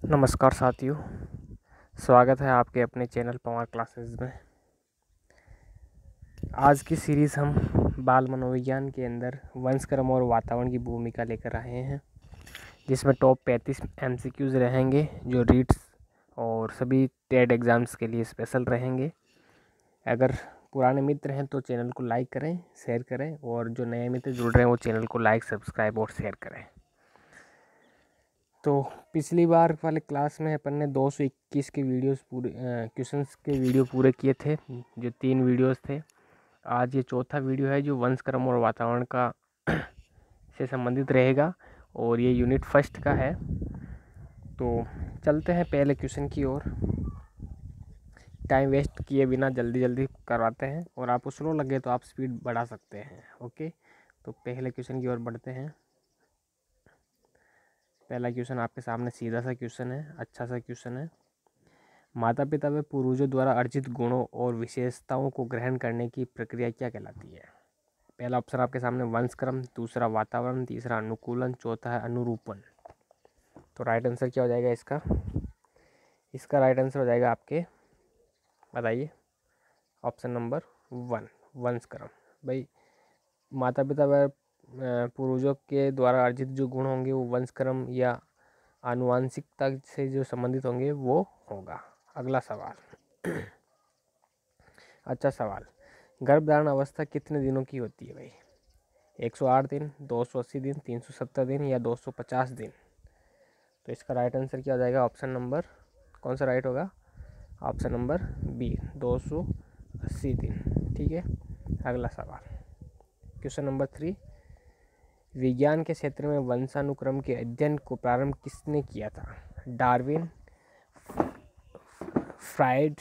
नमस्कार साथियों, स्वागत है आपके अपने चैनल पवार क्लासेस में। आज की सीरीज़ हम बाल मनोविज्ञान के अंदर वंशक्रम और वातावरण की भूमिका लेकर आए हैं, जिसमें टॉप 35 MCQs रहेंगे जो रीड्स और सभी टेट एग्ज़ाम्स के लिए स्पेशल रहेंगे। अगर पुराने मित्र हैं तो चैनल को लाइक करें, शेयर करें, और जो नए मित्र जुड़ रहे हैं वो चैनल को लाइक, सब्सक्राइब और शेयर करें। तो पिछली बार वाले क्लास में अपन ने 221 के वीडियोस पूरे क्वेश्चंस के वीडियो पूरे किए थे, जो 3 वीडियोस थे। आज ये चौथा वीडियो है जो वंशक्रम और वातावरण का से संबंधित रहेगा, और ये यूनिट फर्स्ट का है। तो चलते हैं पहले क्वेश्चन की ओर। टाइम वेस्ट किए बिना जल्दी जल्दी करवाते हैं, और आपको स्लो लगे तो आप स्पीड बढ़ा सकते हैं। ओके, तो पहले क्वेश्चन की ओर बढ़ते हैं। पहला क्वेश्चन आपके सामने सीधा सा क्वेश्चन है, अच्छा सा क्वेश्चन है। माता पिता व पूर्वजों द्वारा अर्जित गुणों और विशेषताओं को ग्रहण करने की प्रक्रिया क्या कहलाती है? पहला ऑप्शन आपके सामने वंशक्रम, दूसरा वातावरण, तीसरा अनुकूलन, चौथा है अनुरूपण। तो राइट आंसर क्या हो जाएगा इसका? इसका राइट आंसर हो जाएगा आपके, बताइए, ऑप्शन नंबर 1, वंशक्रम। भाई, माता पिता व पूर्वजों के द्वारा अर्जित जो गुण होंगे वो वंशक्रम या आनुवांशिकता से जो संबंधित होंगे वो होगा। अगला सवाल अच्छा सवाल, गर्भधारण अवस्था कितने दिनों की होती है भाई? 108 दिन, 280 दिन, 370 दिन या 250 दिन? तो इसका राइट आंसर क्या हो जाएगा? ऑप्शन नंबर कौन सा राइट होगा? ऑप्शन नंबर बी, 280 दिन। ठीक है, अगला सवाल, क्वेश्चन नंबर 3। विज्ञान के क्षेत्र में वंशानुक्रम के अध्ययन को प्रारंभ किसने किया था? डार्विन, फ्राइड,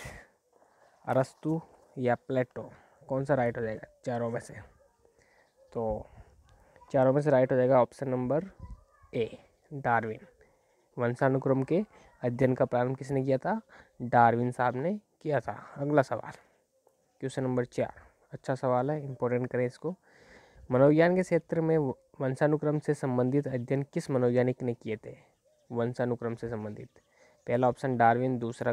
अरस्तु या प्लेटो? कौन सा राइट हो जाएगा चारों में से? तो चारों में से राइट हो जाएगा ऑप्शन नंबर ए, डार्विन। वंशानुक्रम के अध्ययन का प्रारंभ किसने किया था? डार्विन साहब ने किया था। अगला सवाल, क्वेश्चन नंबर 4, अच्छा सवाल है, इंपॉर्टेंट करें इसको। मनोविज्ञान के क्षेत्र में वंशानुक्रम से संबंधित अध्ययन किस मनोवैज्ञानिक ने किए थे? वंशानुक्रम से संबंधित, पहला ऑप्शन डार्विन, दूसरा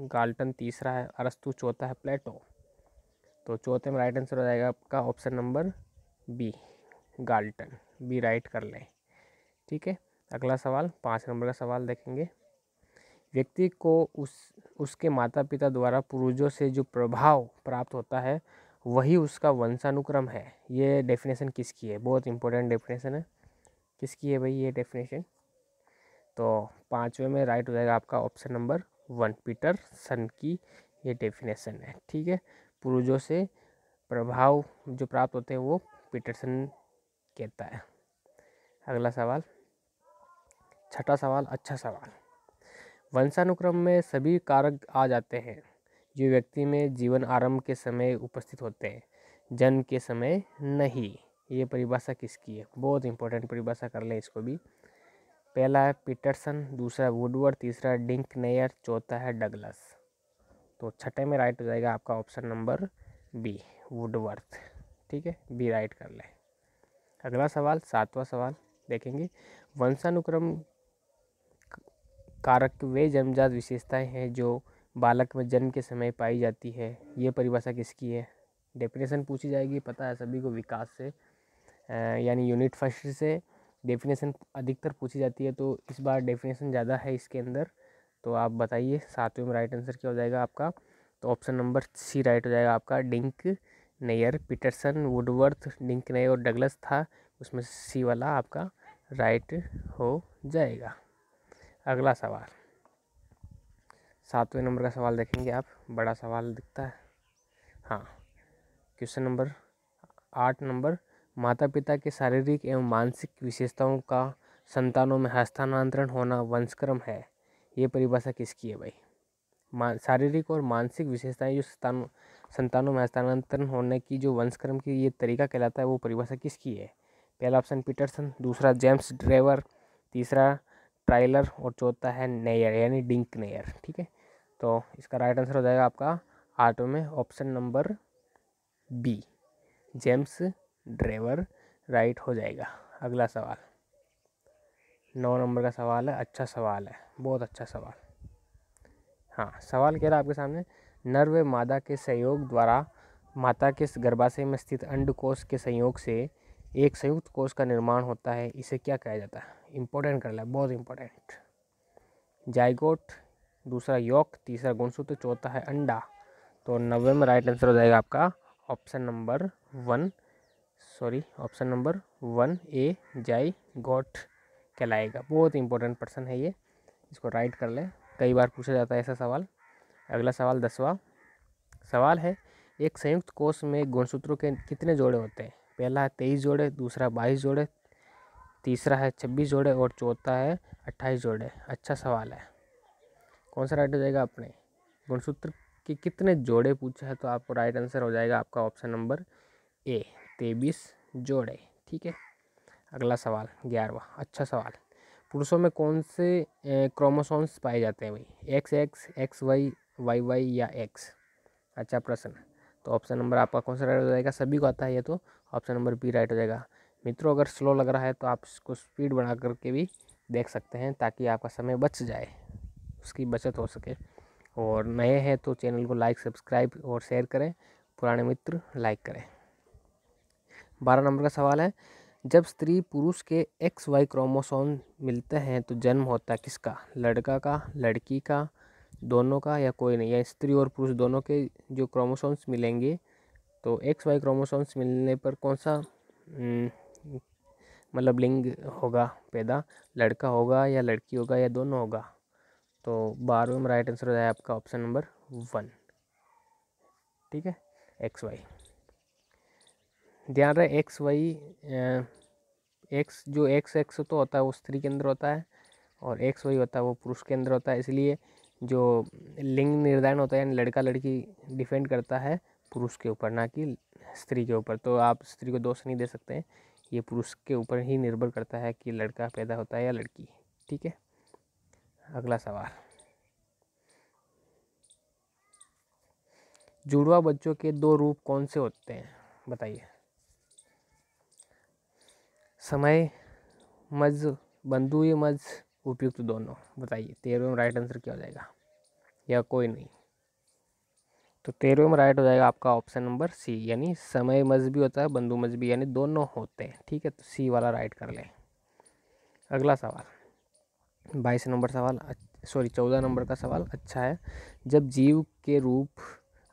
गाल्टन, तीसरा है अरस्तु, चौथा है प्लेटो। तो चौथे में राइट आंसर हो जाएगा आपका option number B, Galton. B write कर लें। ठीक है, अगला सवाल, 5 नंबर का सवाल देखेंगे। व्यक्ति को उसके माता पिता द्वारा पूर्वजों से जो प्रभाव प्राप्त होता है वही उसका वंशानुक्रम है। ये डेफिनेशन किसकी है? बहुत इंपॉर्टेंट डेफिनेशन है। किसकी है भाई ये डेफिनेशन? तो 5वें में राइट हो जाएगा आपका ऑप्शन नंबर 1, पीटरसन की ये डेफिनेशन है। ठीक है, पूर्वजों से प्रभाव जो प्राप्त होते हैं वो पीटरसन कहता है। अगला सवाल, छठा सवाल, अच्छा सवाल। वंशानुक्रम में सभी कारक आ जाते हैं जो व्यक्ति में जीवन आरंभ के समय उपस्थित होते हैं, जन्म के समय नहीं। ये परिभाषा किसकी है? बहुत इंपॉर्टेंट परिभाषा कर लें इसको भी। पहला है पीटरसन, दूसरा वुडवर्ड, तीसरा डिंकनेयर, चौथा है डगलस। तो छठे में राइट हो जाएगा आपका ऑप्शन नंबर बी, वुडवर्थ। ठीक है, बी राइट कर लें। अगला सवाल, 7वां सवाल देखेंगे। वंशानुक्रम कारक वे जन्मजात विशेषताएं हैं जो बालक में जन्म के समय पाई जाती है। ये परिभाषा किसकी है? डेफिनेशन पूछी जाएगी, पता है सभी को, विकास से यानी यूनिट फर्स्ट से डेफिनेशन अधिकतर पूछी जाती है, तो इस बार डेफिनेशन ज़्यादा है इसके अंदर। तो आप बताइए 7वें में राइट आंसर क्या हो जाएगा आपका? तो ऑप्शन नंबर सी राइट हो जाएगा आपका, Dinkmeyer. Peterson, Woodworth, Dinkmeyer और डगलस था, उसमें सी वाला आपका राइट हो जाएगा। अगला सवाल, 7वें नंबर का सवाल देखेंगे आप, बड़ा सवाल दिखता है। हाँ, क्वेश्चन नंबर 8 नंबर, माता पिता के शारीरिक एवं मानसिक विशेषताओं का संतानों में हस्तांतरण होना वंशक्रम है। ये परिभाषा किसकी है भाई? शारीरिक और मानसिक विशेषताएं जो संतानों में हस्तांतरण होने की जो वंशक्रम की ये तरीका कहलाता है, वो परिभाषा किसकी है? पहला ऑप्शन पीटरसन, दूसरा जेम्स ड्रेवर, तीसरा ट्राइलर और चौथा है नेयर यानी डिंक नेयर। ठीक है, तो इसका राइट आंसर हो जाएगा आपका 8 में option number B, James Drever right हो जाएगा। अगला सवाल, 9 नंबर का सवाल है, अच्छा सवाल है, बहुत अच्छा सवाल। हाँ, सवाल कह रहा है आपके सामने, नर व मादा के संयोग द्वारा माता के गर्भाशय में स्थित अंडकोश के संयोग से एक संयुक्त कोश का निर्माण होता है, इसे क्या कहा जाता है? इंपॉर्टेंट कर लिया, बहुत इंपॉर्टेंट। जाइगोट, दूसरा यॉक, तीसरा गुणसूत्र, चौथा है अंडा। तो 90 में राइट आंसर हो जाएगा आपका ऑप्शन नंबर 1 ए, जाइगोट कहलाएगा। बहुत इंपॉर्टेंट पर्सन है ये, इसको राइट कर ले, कई बार पूछा जाता है ऐसा सवाल। अगला सवाल 10वां सवाल है, एक संयुक्त कोश में गुणसूत्रों के कितने जोड़े होते हैं? पहला है 23 जोड़े, दूसरा 22 जोड़े, तीसरा है 26 जोड़े और चौथा है 28 जोड़े। अच्छा सवाल है, कौन सा राइट हो जाएगा? अपने गुणसूत्र के कितने जोड़े पूछा है, तो आपको राइट आंसर हो जाएगा आपका ऑप्शन नंबर ए, 23 जोड़े। ठीक है, अगला सवाल 11वां, अच्छा सवाल। पुरुषों में कौन से क्रोमोसोम्स पाए जाते हैं भाई? XX, XY, YY या X? अच्छा प्रश्न। तो ऑप्शन नंबर आपका कौन सा राइट हो जाएगा? सभी को आता है ये, तो ऑप्शन नंबर बी राइट हो जाएगा। मित्रों, अगर स्लो लग रहा है तो आप इसको स्पीड बढ़ा करके भी देख सकते हैं, ताकि आपका समय बच जाए, उसकी बचत हो सके। और नए हैं तो चैनल को लाइक, सब्सक्राइब और शेयर करें, पुराने मित्र लाइक करें। 12 नंबर का सवाल है, जब स्त्री पुरुष के XY क्रोमोसोम मिलते हैं तो जन्म होता है किसका? लड़का का, लड़की का, दोनों का या कोई नहीं? या स्त्री और पुरुष दोनों के जो क्रोमोसोम्स मिलेंगे, तो XY क्रोमोसोम्स मिलने पर कौन सा मतलब लिंग होगा पैदा? लड़का होगा या लड़की होगा या दोनों होगा? तो 12वें में राइट आंसर हो जाए आपका ऑप्शन नंबर 1। ठीक है, XY। ध्यान रहे, XY जो XX तो होता है वो स्त्री के अंदर होता है, और XY होता है वो पुरुष के अंदर होता है। इसलिए जो लिंग निर्धारण होता है, यानी लड़का लड़की डिपेंड करता है पुरुष के ऊपर, ना कि स्त्री के ऊपर। तो आप स्त्री को दोष नहीं दे सकते हैं, ये पुरुष के ऊपर ही निर्भर करता है कि लड़का पैदा होता है या लड़की। ठीक है, अगला सवाल, जुड़वा बच्चों के 2 रूप कौन से होते हैं? बताइए। समय मज, बंधुए मज, उपयुक्त दोनों। बताइए 13वें में राइट आंसर क्या हो जाएगा, या कोई नहीं? तो 13वें में राइट हो जाएगा आपका ऑप्शन नंबर सी, यानी समय मज भी होता है, बंधु मज भी, यानी दोनों होते हैं। ठीक है, तो सी वाला राइट कर लें। अगला सवाल 22 नंबर सवाल, 14 नंबर का सवाल अच्छा है। जब जीव के रूप,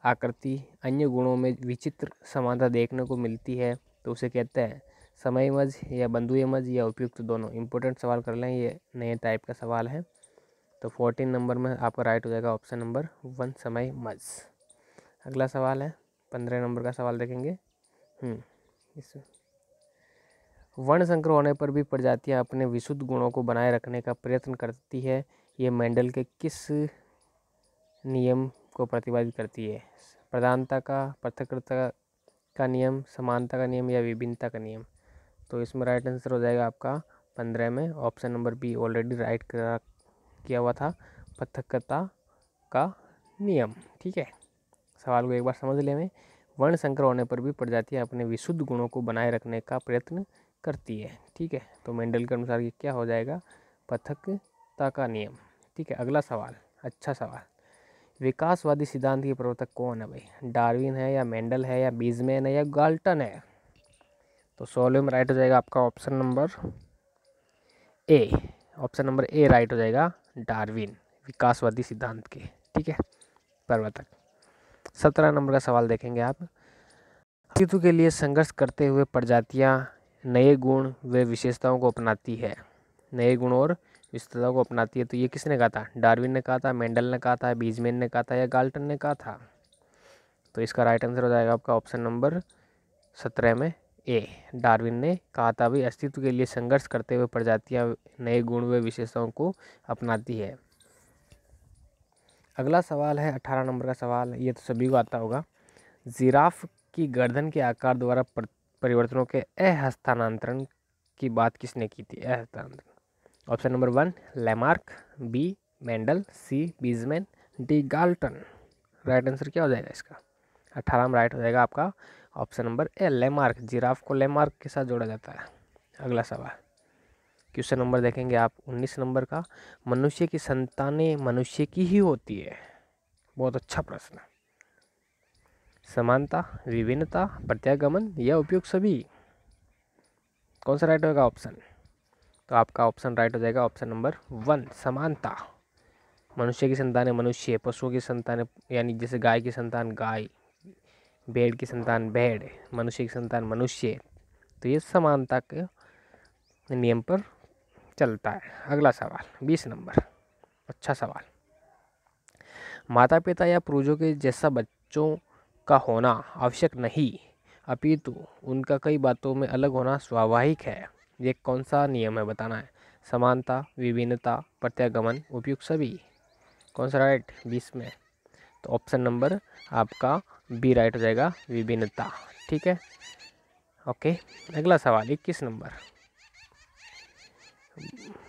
आकृति, अन्य गुणों में विचित्र समानता देखने को मिलती है तो उसे कहते हैं समय मज या बंधुए मज या उपयुक्त दोनों। इंपॉर्टेंट सवाल कर लें, ये नए टाइप का सवाल है। तो 14 नंबर में आपका राइट हो जाएगा ऑप्शन नंबर 1, समय मज। अगला सवाल है 15 नंबर का सवाल देखेंगे। इस वर्ण संकर होने पर भी प्रजातियां अपने विशुद्ध गुणों को बनाए रखने का प्रयत्न करती है, ये मेंडल के किस नियम को प्रतिपादित करती है? प्रधानता का, पृथकता का नियम, समानता का नियम या विभिन्नता का नियम? तो इसमें राइट आंसर हो जाएगा आपका 15 में option number B, already right किया हुआ था, पृथकता का नियम। ठीक है, सवाल को एक बार समझ लें। वर्ण संकर होने पर भी प्रजातियां अपने विशुद्ध गुणों को बनाए रखने का प्रयत्न करती है। ठीक है, तो मेंडल के अनुसार ये क्या हो जाएगा? पृथकता का नियम। ठीक है, अगला सवाल, अच्छा सवाल। विकासवादी सिद्धांत के प्रवर्तक कौन है भाई? डार्विन है या मेंडल है या बीजमैन है या गाल्टन है? तो 16 में राइट हो जाएगा आपका option number A, option number A right हो जाएगा, डार्विन, विकासवादी सिद्धांत के। ठीक है, प्रवर्तक। 17 नंबर का सवाल देखेंगे आप। अस्तित्व के लिए संघर्ष करते हुए प्रजातियां नए गुण व विशेषताओं को अपनाती है, नए गुण और विशेषताओं को अपनाती है। तो ये किसने कहा था? डार्विन ने कहा था, मेंडल ने कहा था, बीजमैन ने कहा था या गाल्टन ने कहा था? तो इसका राइट आंसर हो जाएगा आपका ऑप्शन नंबर 17 में ए, डार्विन ने कहा था भाई, अस्तित्व के लिए संघर्ष करते हुए प्रजातियां नए गुण व विशेषताओं को अपनाती है। अगला सवाल है 18 नंबर का सवाल, ये तो सभी को आता होगा। जिराफ की गर्दन के आकार द्वारा परिवर्तनों के अहस्तांतरण की बात किसने की थी? अहस्तांतरण। Option number 1 Lamarck, B Mendel, C Weismann, D Galton. Right answer क्या हो जाएगा इसका? 18 में राइट हो जाएगा आपका option number A, Lamarck. Giraffe को लैमार्क के साथ जोड़ा जाता है। अगला सवाल, क्वेश्चन नंबर देखेंगे आप 19 नंबर का, मनुष्य की संतानें मनुष्य की ही होती है। बहुत अच्छा प्रश्न। समानता, विभिन्नता, प्रत्यागमन या उपयुक्त सभी, कौन सा राइट होगा ऑप्शन? तो आपका ऑप्शन राइट हो जाएगा ऑप्शन नंबर 1, समानता। मनुष्य की संतान है मनुष्य, पशुओं की संतान यानी जैसे गाय की संतान गाय, भेड़ की संतान भेड़, मनुष्य की संतान मनुष्य, तो ये समानता के नियम पर चलता है। अगला सवाल 20 नंबर, अच्छा सवाल। माता पिता या पूर्वजों के जैसा बच्चों का होना आवश्यक नहीं, अपितु उनका कई बातों में अलग होना स्वाभाविक है। ये कौन सा नियम है बताना है? समानता, विभिन्नता, प्रत्यागमन, उपयुक्त सभी, कौन सा राइट 20 में? तो ऑप्शन नंबर आपका बी राइट हो जाएगा, विभिन्नता। ठीक है, ओके। अगला सवाल 21 नंबर,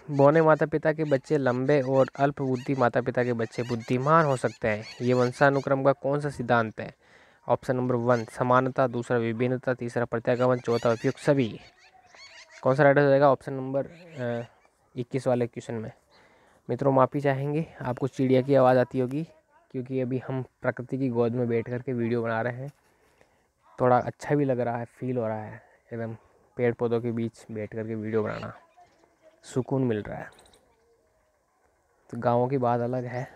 बौने माता पिता के बच्चे लंबे और अल्प बुद्धि माता पिता के बच्चे बुद्धिमान हो सकते हैं। ये वंशानुक्रम का कौन सा सिद्धांत है? ऑप्शन नंबर 1 समानता, दूसरा विभिन्नता, तीसरा प्रत्यागमन, चौथा उपयुक्त सभी, कौन सा राइट हो जाएगा ऑप्शन नंबर 21 वाले क्वेश्चन में? मित्रों माफ़ी चाहेंगे, आपको चिड़िया की आवाज़ आती होगी क्योंकि अभी हम प्रकृति की गोद में बैठ कर के वीडियो बना रहे हैं। थोड़ा अच्छा भी लग रहा है, फील हो रहा है एकदम पेड़ पौधों के बीच बैठ कर के वीडियो बनाना, सुकून मिल रहा है। तो गाँवों की बात अलग है,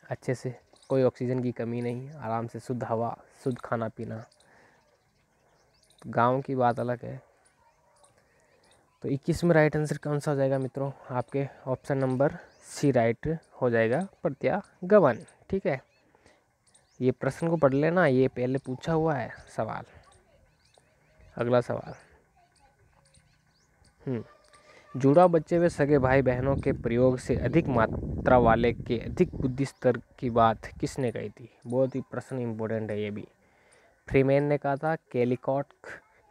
अच्छे से कोई ऑक्सीजन की कमी नहीं, आराम से शुद्ध हवा, शुद्ध खाना पीना, तो गाँव की बात अलग है। तो 21 में राइट आंसर कौन सा हो जाएगा मित्रों? आपके ऑप्शन नंबर सी राइट हो जाएगा, प्रत्यागमन। ठीक है, ये प्रश्न को पढ़ लेना, ये पहले पूछा हुआ है सवाल। अगला सवाल, जुड़वा बच्चे व सगे भाई बहनों के प्रयोग से अधिक मात्रा वाले के अधिक बुद्धि स्तर की बात किसने कही थी? बहुत ही प्रश्न इम्पोर्टेंट है ये भी। फ्रीमेन ने कहा था, कैलिकॉट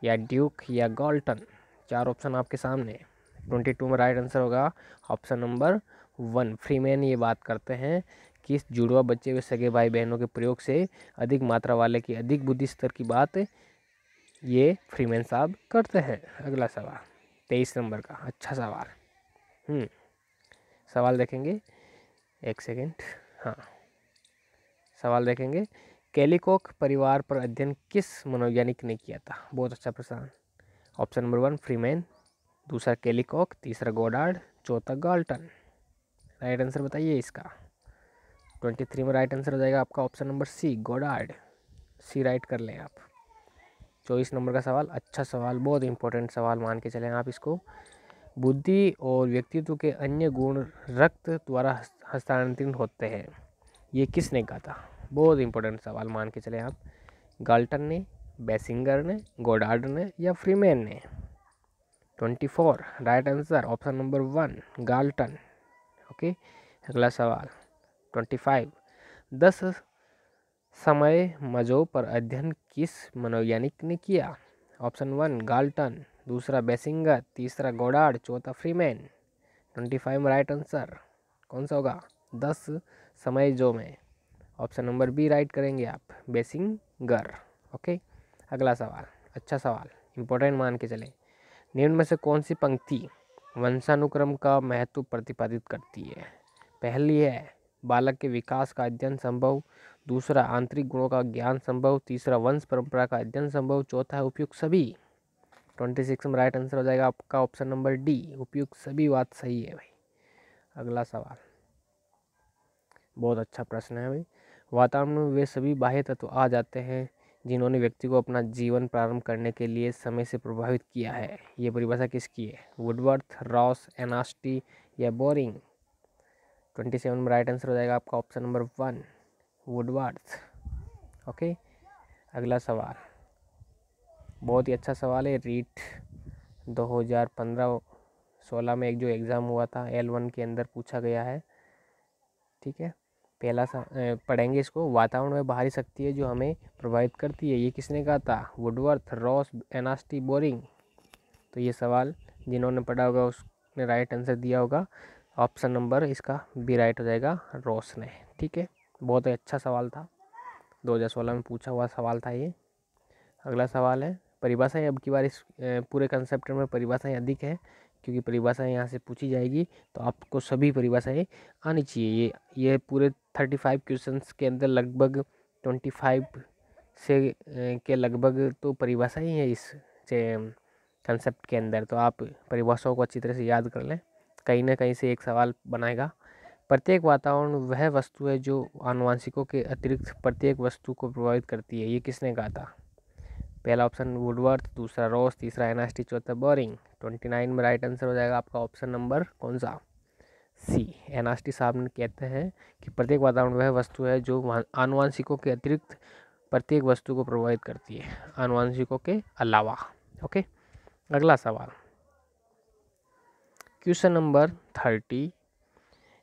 या ड्यूक या गॉल्टन? चार ऑप्शन आपके सामने। 22 में राइट आंसर होगा ऑप्शन नंबर 1, फ्रीमेन ये बात करते हैं कि जुड़वा बच्चे व सगे भाई बहनों के प्रयोग से अधिक मात्रा वाले की अधिक बुद्धि स्तर की बात ये फ्रीमेन साहब करते हैं। अगला सवाल 23 नंबर का, अच्छा सवाल। सवाल देखेंगे, एक सेकेंड, हाँ सवाल देखेंगे। कैलिकॉक परिवार पर अध्ययन किस मनोवैज्ञानिक ने किया था? बहुत अच्छा प्रश्न। ऑप्शन नंबर 1 फ्रीमेन, दूसरा कैलिकॉक, तीसरा गोडार्ड, चौथा गाल्टन। राइट आंसर बताइए इसका। 23 में राइट आंसर हो जाएगा आपका ऑप्शन नंबर सी, गोडार्ड। सी राइट कर लें आप। 24 नंबर का सवाल, अच्छा सवाल, बहुत इंपॉर्टेंट सवाल मान के चलें आप इसको। बुद्धि और व्यक्तित्व के अन्य गुण रक्त द्वारा हस्तांतरित होते हैं, ये किसने कहा था? बहुत इंपॉर्टेंट सवाल मान के चले आप। गाल्टन ने, बेसिंगर ने, गोडार्ड ने या फ्रीमेन ने? 24 right answer option number 1, Galton. Okay, अगला सवाल 25, 10 समय मजों पर अध्ययन किस मनोवैज्ञानिक ने किया? ऑप्शन 1 गाल्टन, दूसरा बेसिंगर, तीसरा गोडार्ड, चौथा फ्रीमेन। 25 में राइट आंसर कौन सा होगा? 10 समय जो में ऑप्शन नंबर बी राइट करेंगे आप, बेसिंगर। ओके, अगला सवाल, अच्छा सवाल, इंपॉर्टेंट मान के चले। निम्न में से कौन सी पंक्ति वंशानुक्रम का महत्व प्रतिपादित करती है? पहली है बालक के विकास का अध्ययन संभव, दूसरा आंतरिक गुणों का ज्ञान संभव, तीसरा वंश परंपरा का अध्ययन संभव, चौथा है उपयुक्त सभी। 26 में राइट आंसर हो जाएगा आपका ऑप्शन नंबर डी, उपयुक्त सभी बात सही है भाई। अगला सवाल, बहुत अच्छा प्रश्न है भाई। वातावरण में वे सभी बाह्य तत्व आ जाते हैं जिन्होंने व्यक्ति को अपना जीवन प्रारंभ करने के लिए समय से प्रभावित किया है। ये परिभाषा किसकी है? वुडवर्थ, रॉस, एनास्टी या बोरिंग? 27 में राइट आंसर हो जाएगा आपका ऑप्शन नंबर 1, वुडवर्थ। ओके, अगला सवाल, बहुत ही अच्छा सवाल है। रीट 2015-16 में एक जो एग्ज़ाम हुआ था L1 के अंदर पूछा गया है। ठीक है, पहला पढ़ेंगे इसको। वातावरण में बाहरी शक्ति है जो हमें प्रभावित करती है, ये किसने कहा था? Woodworth, Ross, Anastasi, Boring? तो ये सवाल जिन्होंने पढ़ा होगा उसने राइट आंसर दिया होगा, ऑप्शन नंबर इसका बी राइट हो जाएगा, रॉस ने। ठीक है, बहुत ही अच्छा सवाल था, 2016 में पूछा हुआ सवाल था ये। अगला सवाल है परिभाषाएं। अब की बार इस पूरे कंसेप्ट में परिभाषाएं अधिक है क्योंकि परिभाषाएं यहाँ से पूछी जाएगी तो आपको सभी परिभाषाएं आनी चाहिए। ये पूरे 35 क्वेश्चंस के अंदर लगभग 25 से के लगभग तो परिभाषा ही है इस कंसेप्ट के अंदर। तो आप परिभाषाओं को अच्छी तरह से याद कर लें, कहीं ना कहीं से एक सवाल बनाएगा। प्रत्येक वातावरण वह वस्तु है जो आनुवंशिकों के अतिरिक्त प्रत्येक वस्तु को प्रभावित करती है। ये किसने कहा था? पहला ऑप्शन वुडवर्थ, दूसरा रॉस, तीसरा एनास्टी, चौथा बोरिंग। 29 में राइट आंसर हो जाएगा आपका ऑप्शन नंबर कौन सा? सी। एनास्टी साहब ने कहते हैं कि प्रत्येक वातावरण वह वस्तु है जो आनुवंशिकों के अतिरिक्त प्रत्येक वस्तु को प्रभावित करती है, आनुवंशिकों के अलावा। ओके, अगला सवाल क्वेश्चन नंबर 30।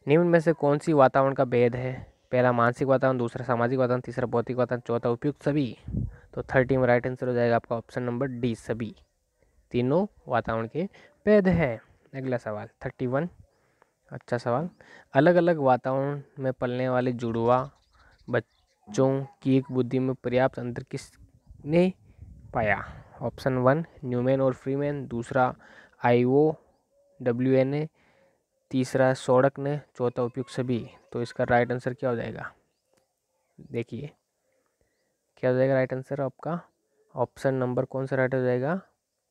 निम्न में से कौन सी वातावरण का भेद है? पहला मानसिक वातावरण, दूसरा सामाजिक वातावरण, तीसरा भौतिक वातावरण, चौथा उपयुक्त सभी। तो 30 में राइट आंसर हो जाएगा आपका ऑप्शन नंबर डी, सभी। तीनों वातावरण के भेद है। अगला सवाल 31, अच्छा सवाल। अलग अलग वातावरण में पलने वाले जुड़वा बच्चों की एक बुद्धि में पर्याप्त अंतर किसने पाया? ऑप्शन 1 न्यूमैन और फ्रीमैन, दूसरा IOWN, तीसरा सोडक ने, चौथा उपयुक्त सभी। तो इसका राइट आंसर क्या हो जाएगा? देखिए क्या हो जाएगा राइट आंसर आपका? ऑप्शन नंबर कौन सा राइट हो जाएगा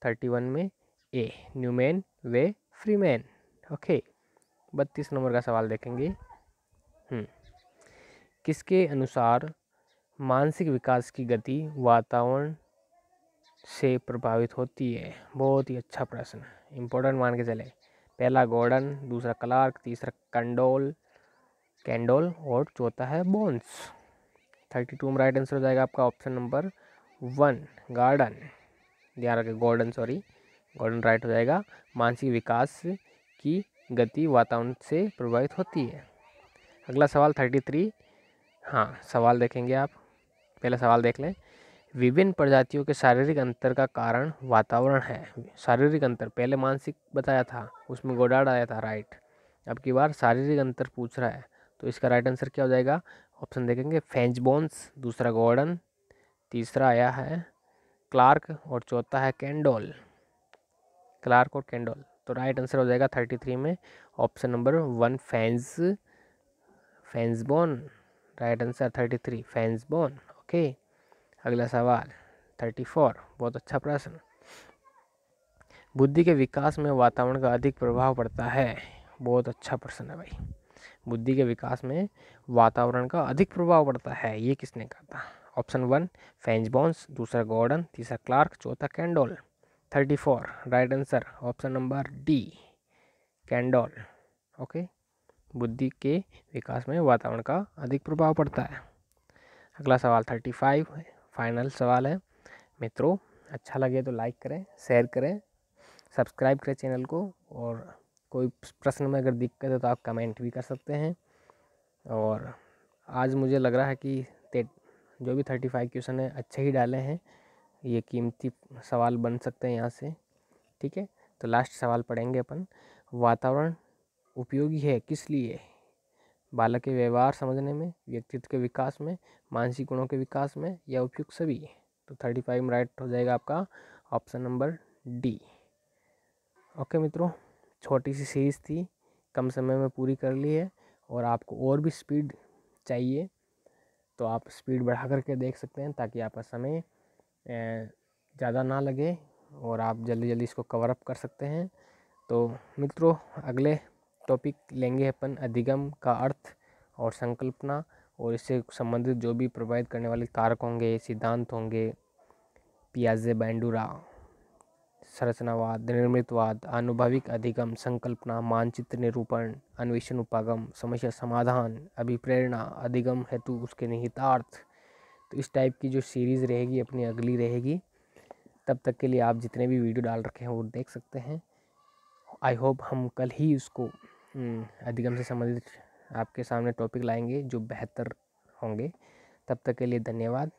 31 में? ए, न्यूमैन वे फ्रीमैन। ओके, 32 नंबर का सवाल देखेंगे। किसके अनुसार मानसिक विकास की गति वातावरण से प्रभावित होती है? बहुत ही अच्छा प्रश्न, इंपॉर्टेंट मान के चले। पहला गॉर्डन, दूसरा क्लार्क, तीसरा कैंडोल और चौथा है बोन्स। 32 में राइट आंसर हो जाएगा आपका ऑप्शन नंबर 1 गार्डन। ध्यान रखें, गॉर्डन राइट हो जाएगा। मानसिक विकास की गति वातावरण से प्रभावित होती है। अगला सवाल 33। हाँ, सवाल देखेंगे आप। पहला सवाल देख लें। विभिन्न प्रजातियों के शारीरिक अंतर का कारण वातावरण है। शारीरिक अंतर, पहले मानसिक बताया था, उसमें गोडार्ड आया था, राइट। अब की बार शारीरिक अंतर पूछ रहा है, तो इसका राइट आंसर क्या हो जाएगा? ऑप्शन देखेंगे, फेंचबोन्स, दूसरा गॉर्डन, तीसरा आया है क्लार्क और चौथा है कैंडोल। क्लार्क और कैंडोल, तो राइट आंसर हो जाएगा 33 में ऑप्शन नंबर 1 फेंसबोन। राइट आंसर 33 फेंसबोन। ओके, अगला सवाल 34, बहुत अच्छा प्रश्न। बुद्धि के विकास में वातावरण का अधिक प्रभाव पड़ता है। बहुत अच्छा प्रश्न है भाई। बुद्धि के विकास में वातावरण का अधिक प्रभाव पड़ता है, ये किसने कहा था? ऑप्शन 1 फेंचबोन्स, दूसरा गॉर्डन, तीसरा क्लार्क, चौथा Candolle. 34 right answer option number D, Candolle. Okay, बुद्धि के विकास में वातावरण का अधिक प्रभाव पड़ता है। अगला सवाल 35 फाइनल सवाल है। मित्रों, अच्छा लगे तो लाइक करें, शेयर करें, सब्सक्राइब करें चैनल को, और कोई प्रश्न में अगर दिक्कत है तो आप कमेंट भी कर सकते हैं। और आज मुझे लग रहा है कि जो भी 35 क्वेश्चन है अच्छे ही डाले हैं, ये कीमती सवाल बन सकते हैं यहाँ से। ठीक है, तो लास्ट सवाल पढ़ेंगे अपन। वातावरण उपयोगी है किस लिए? बालक के व्यवहार समझने में, व्यक्तित्व के विकास में, मानसिक गुणों के विकास में, या उपयुक्त सभी। तो 35 में राइट हो जाएगा आपका ऑप्शन नंबर डी। ओके मित्रों, छोटी सी सीरीज़ थी, कम समय में पूरी कर ली है। और आपको और भी स्पीड चाहिए तो आप स्पीड बढ़ा करके देख सकते हैं, ताकि आपका समय ज़्यादा ना लगे और आप जल्दी जल्दी इसको कवर अप कर सकते हैं। तो मित्रों, अगले टॉपिक लेंगे अपन अधिगम का अर्थ और संकल्पना, और इससे संबंधित जो भी प्रभावित करने वाले कारक होंगे, सिद्धांत होंगे, पियाजे, बैंडुरा, संरचनावाद, निर्मितवाद, आनुभविक अधिगम, संकल्पना, मानचित्र निरूपण, अन्वेषण, उपागम, समस्या समाधान, अभिप्रेरणा, अधिगम हेतु उसके निहितार्थ। तो इस टाइप की जो सीरीज़ रहेगी अपनी अगली रहेगी। तब तक के लिए आप जितने भी वीडियो डाल रखे हैं वो देख सकते हैं। आई होप हम कल ही उसको अधिगम से संबंधित आपके सामने टॉपिक लाएंगे जो बेहतर होंगे। तब तक के लिए धन्यवाद।